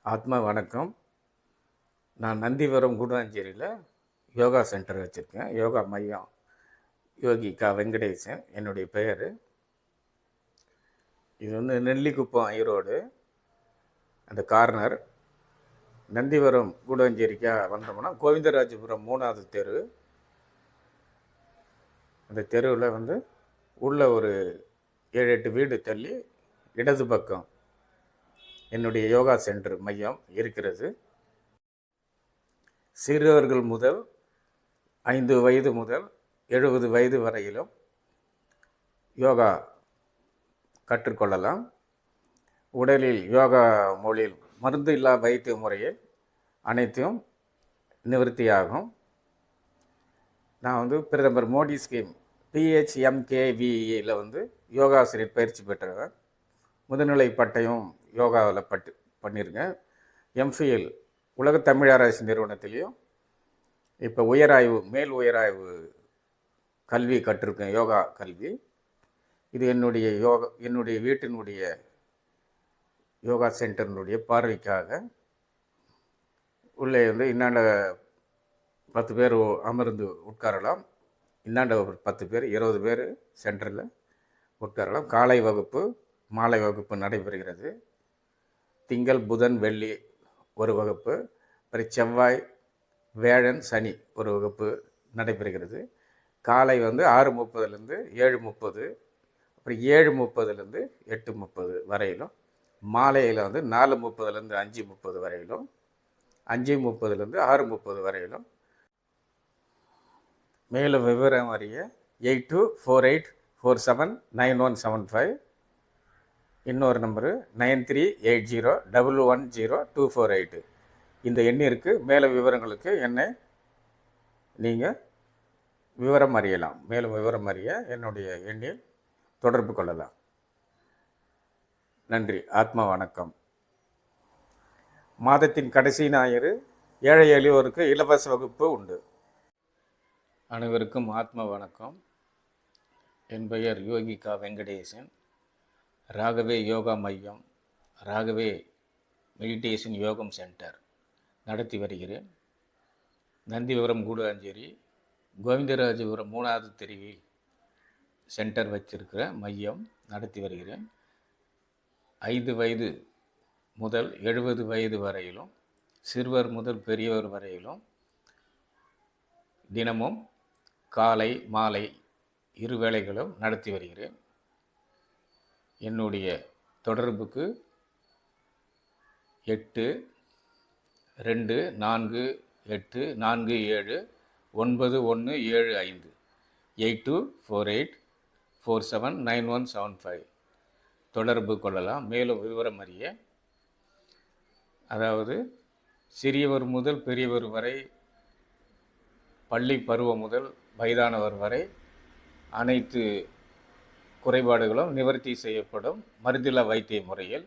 ஆத்மா வணக்கம். நான் நந்திவரம் கூடுவாஞ்சேரியில் யோகா சென்டர் வச்சுருக்கேன். யோகா மையம். யோகி வெங்கடேசன் என்னுடைய பெயர். இது நெல்லிக்குப்பம் ஈரோடு, அந்த கார்னர். நந்திவரம் கூடுவாஞ்சேரிக்கா வந்தோம்னா கோவிந்தராஜபுரம் 3வது தெரு. அந்த தெருவில் உள்ள ஒரு 7-8 வீடு தள்ளி இடது பக்கம் என்னுடைய யோகா சென்டர் மையம் இருக்கிறது. சிறுவர்கள் முதல் 5 வயது முதல் 70 வயது வரையிலும் யோகா கற்றுக்கொள்ளலாம். உடலில் யோகா மொழியில் மருந்து இல்லா வைத்திய முறையில் அனைத்தும் நிவர்த்தியாகும். நான் பிரதமர் மோடி ஸ்கீம் PHMKVயில் யோகாசிரியர் பயிற்சி பெற்றவன். முதுநிலை பட்டயம் யோகாவில் பண்ணியிருக்கேன். எம்ஃபில் உலக தமிழராசி நிறுவனத்திலையும் இப்போ மேல் உயராய்வு கல்வி கற்றிருக்கேன், யோகா கல்வி. இது என்னுடைய வீட்டினுடைய யோகா சென்டரினுடைய பார்வைக்காக. உள்ளே இன்னாண்ட 10 பேர் அமர்ந்து உட்காரலாம். இன்னாண்ட ஒரு 10 பேர் 20 பேர் சென்டரில் உட்காரலாம். காலை வகுப்பு மாலை வகுப்பு நடைபெறுகிறது. திங்கள் புதன் வெள்ளி ஒரு வகுப்பு, அப்புறம் செவ்வாய் வியாழன் சனி ஒரு வகுப்பு நடைபெறுகிறது. காலை 6:30லேருந்து 7:30, அப்புறம் 7:30லேருந்து 8:30 வரையிலும். மாலையில் 4:30லேருந்து 5:30 வரையிலும், 5:30லேருந்து 6:30 வரையிலும். மேலும் விவரம் அறிய 8248479175. இன்னொரு நம்பரு 9380110248. இந்த எண்ணிற்கு மேலும் விவரங்களுக்கு என்னை நீங்கள் விவரம் அறியலாம். மேலும் விவரம் அறிய என்னுடைய எண்ணில் தொடர்பு கொள்ளலாம். நன்றி. ஆத்மா வணக்கம். மாதத்தின் கடைசி ஞாயிறு ஏழை எளியோருக்கு இலவச வகுப்பு உண்டு. அனைவருக்கும் ஆத்மா வணக்கம். என் பெயர் யோகி வெங்கடேசன். ராகவே யோகா மையம், ராகவே மெடிடேஷன் யோகம் சென்டர் நடத்தி வருகிறேன். நந்திவரம் கூடுவாஞ்சேரி கோவிந்தராஜபுரம் 3வது தெருவில் சென்டர் வச்சிருக்கிற மையம் நடத்தி வருகிறேன். 5 வயது முதல் 70 வயது வரையிலும், சிறுவர் முதல் பெரியவர் வரையிலும் தினமும் காலை மாலை 2 வேளைகளும் நடத்தி வருகிறேன். என்னுடைய தொடர்புக்கு 8248479175 8248479175 தொடர்பு கொள்ளலாம். மேலும் விவரம் அறிய, அதாவது சிறியவர் முதல் பெரியவர் வரை, பள்ளி பருவம் முதல் வயதானவர் வரை அனைத்து குறைபாடுகளும் நிவர்த்தி செய்யப்படும் மருந்தில்லா வைத்திய முறையில்